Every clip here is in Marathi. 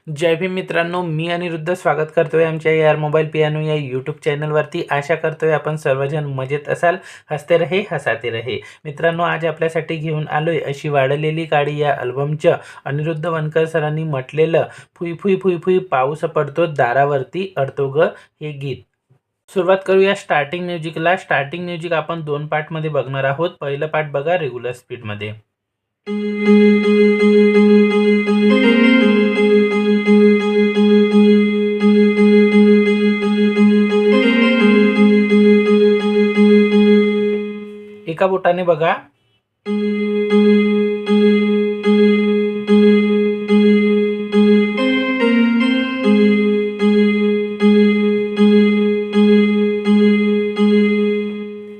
जय भीम मित्रांनो, मी अनिरुद्ध स्वागत करतोय आमच्या यार मोबाईल पियानो या यूट्यूब चॅनलवरती। आशा करतोय आपण सर्वजण मजेत असाल, हसते रहे हसाते रहे। मित्रांनो, आज आपल्यासाठी घेऊन आलोय अशी वाढलेली काडी या अल्बमचं अनिरुद्ध वनकर सरांनी म्हटलेलं फुई फुई फुई फुई पाऊस पडतो दारावरती अडतो ग हे गीत। सुरुवात करूया स्टार्टिंग म्युझिकला। स्टार्टिंग म्युझिक आपण 2 पार्टमध्ये बघणार आहोत। पहिलं पार्ट बघा रेग्युलर स्पीडमध्ये। एका बोटाने बघा।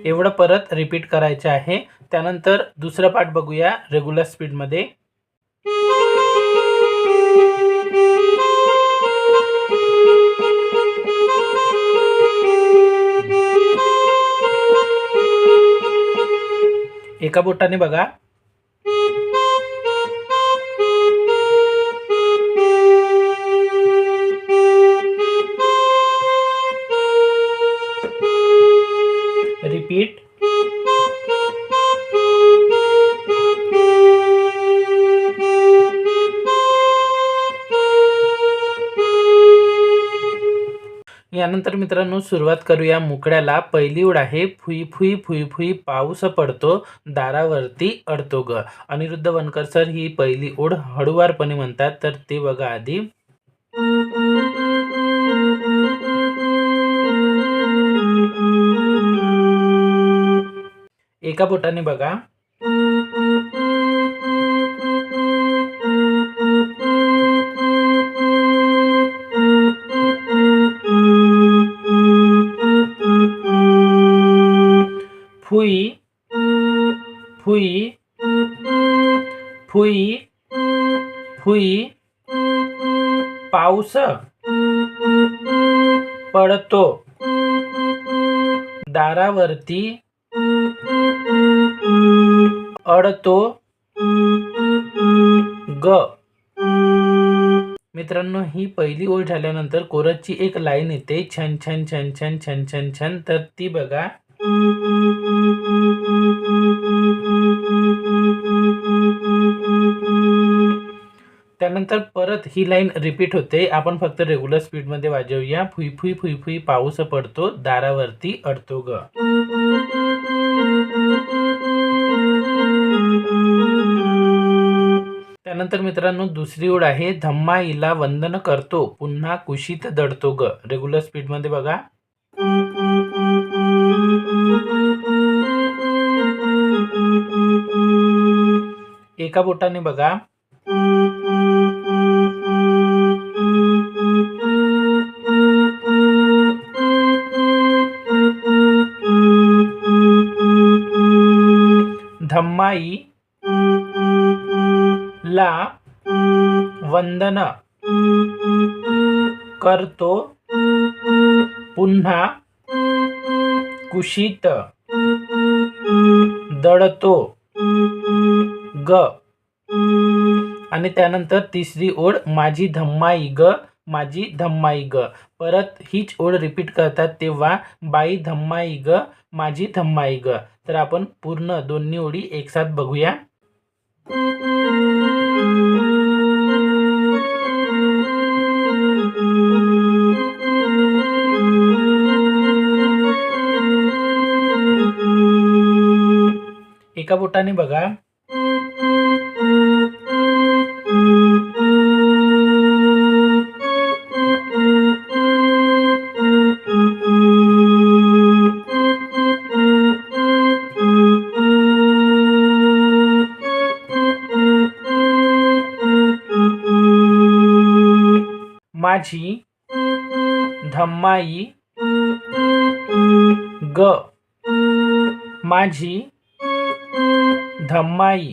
एवढं परत रिपीट करायचं आहे। त्यानंतर दुसरा पार्ट बघूया रेग्युलर स्पीडमध्ये। एका बोटाने बघा। रिपीट। यानंतर मित्रांनो सुरुवात करूया मुकड्याला। पहिली ओळ आहे फुई फुई फुई फुई पाऊस पडतो दारावरती अडतो ग। अनिरुद्ध वनकर सर ही पहिली ओळ हळूवारपणे म्हणतात, तर ते बघा आधी। एका बोटाने बघा। फुई फुई फुई फुई पाऊस पडतो दारावरती अडतो ग। मित्रांनो, ही पहिली ओळ झाल्यानंतर कोरसची एक लाईन येते छन छन छन छन छन छन छन, तर ती बघा। त्यानंतर परत ही लाईन रिपीट होते। आपण फक्त रेग्युलर स्पीडमध्ये वाजवूया। फुई फुई फुई फुई पाऊस पडतो दारावरती अडतो ग। त्यानंतर मित्रांनो दुसरी ओळ आहे धम्माईला वंदन करतो पुन्हा कुशीत दडतो ग। रेग्युलर स्पीडमध्ये बघा। एका बोटाने बघा। धम्माई ला वंदन करतो पुन्हा कुशीत दडतो ग। आणि त्यानंतर तिसरी ओळ माझी धम्माई ग माझी धम्माई ग। परत हीच ओळ रिपीट करतात तेव्हा बाई धम्माई ग माझी धम्माई ग। तर आपण पूर्ण दोन्ही ओळी एकसाथ बघूया। एका बोटाने बघा। माझी धम्माई ग माझी धम्माई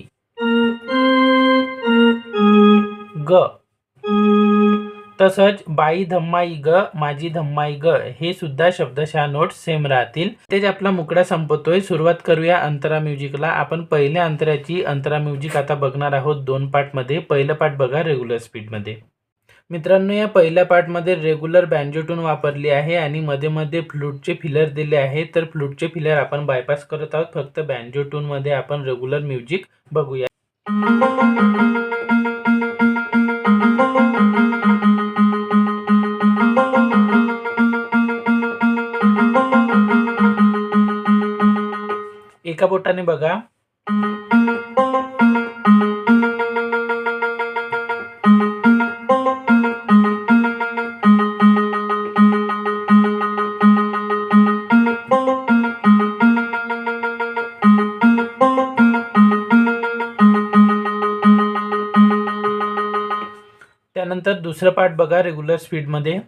ग। तसंच बाई धम्माई ग माझी धम्माई ग हे सुद्धा शब्दशः नोट सेम राहतील। तेच आपला मुकडा संपतोय। सुरुवात करूया अंतरा म्युझिकला। आपण पहिल्या अंतराची अंतरा म्युझिक आता बघणार आहोत 2 पार्टमध्ये। पहिलं पार्ट बघा रेग्युलर स्पीडमध्ये। मित्रांनो, या पहिल्या पार्टमध्ये रेग्युलर बँजो ट्यून वापरली आहे आणि मध्ये मध्ये फ्लूटचे फिलर दिले आहे. तर फ्लूटचे फिलर आपण बायपास करत आहोत. फक्त बँजो ट्यून मध्ये आपण रेग्युलर म्युझिक बघूया. एका बोटाने बघा. त्यानंतर दुसरं पार्ट बघा रेग्युलर स्पीड मध्ये.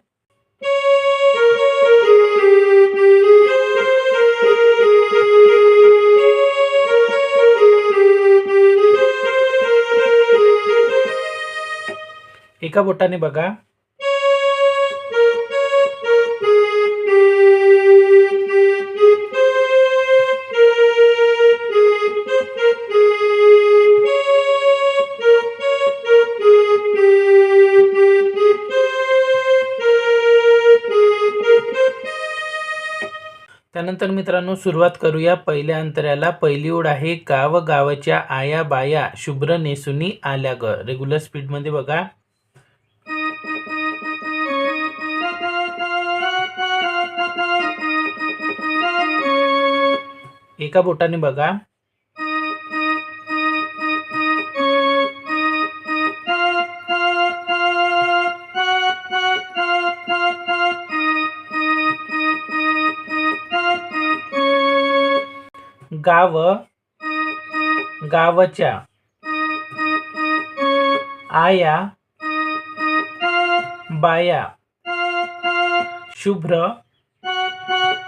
एका बोटाने बघा. त्यानंतर मित्रांनो सुरुवात करूया पहिल्या अंतऱ्याला. पहिली ओळ आहे, गाव गावाच्या आया बाया शुभ्र नेसुनी आल्या ग. रेग्युलर स्पीड मध्ये बघा. एका बोटाने बघा. गाव गावच्या आया बाया शुभ्र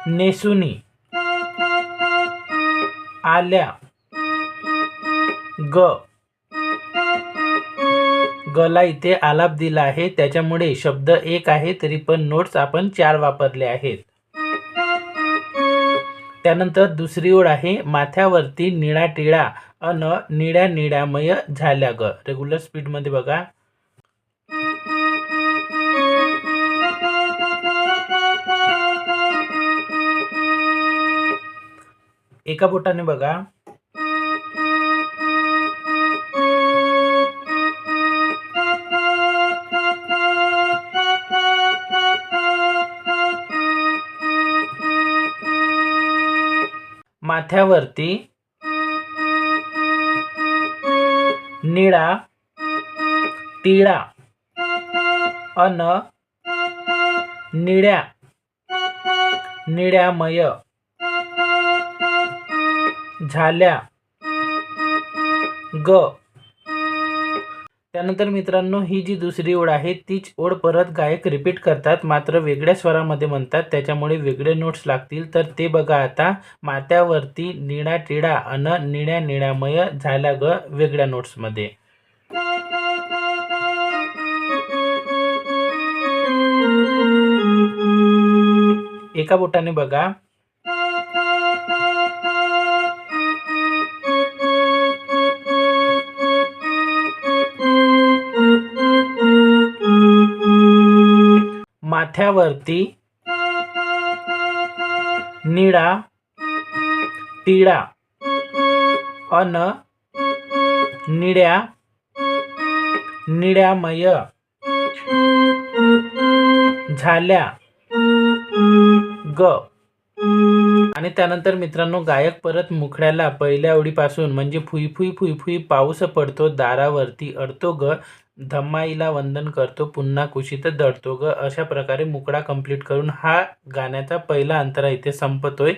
नेसुनी आल्या ग. गला इथे आलाप दिला आहे, त्याच्यामुळे शब्द एक आहे तरी पण नोट्स आपण 4 वापरले आहेत. त्यानंतर दुसरी ओळ आहे, माथ्यावरती निळा टिळा अन निळ्या निळ्यामय झाल्या ग. रेग्युलर स्पीड मध्ये बघा. एका बोटाने बघा. माथ्यावरती निळा टिळा अन निळ्या निळ्यामय झाल्या ग. त्यानंतर मित्रांनो ही जी दुसरी ओळ आहे तीच ओळ परत गायक रिपीट करतात, मात्र वेगळ्या स्वरामध्ये म्हणतात, त्याच्यामुळे वेगळे नोट्स लागतील. तर ते बघा आता. माथ्यावरती निळा टिळा अन निळ्या निळ्यामय झाल्या ग वेगळ्या नोट्स मध्ये. एका बोटाने बघा. माथ्यावरती निळा टिळा अन निळ्या निळ्यामय झाल्या ग. आणि त्यानंतर मित्रांनो गायक परत मुखड्याला पहिल्या ओळीपासून म्हणजे फुई फुई फुई फुई पाऊस पडतो दारावरती अडतो ग, धम्माईला वंदन करतो पुन्हा कुशीत दडतो ग, अशा प्रकारे मुकडा कंप्लीट करून हा गाण्याचा पहिला अंतरा इथे संपतोय.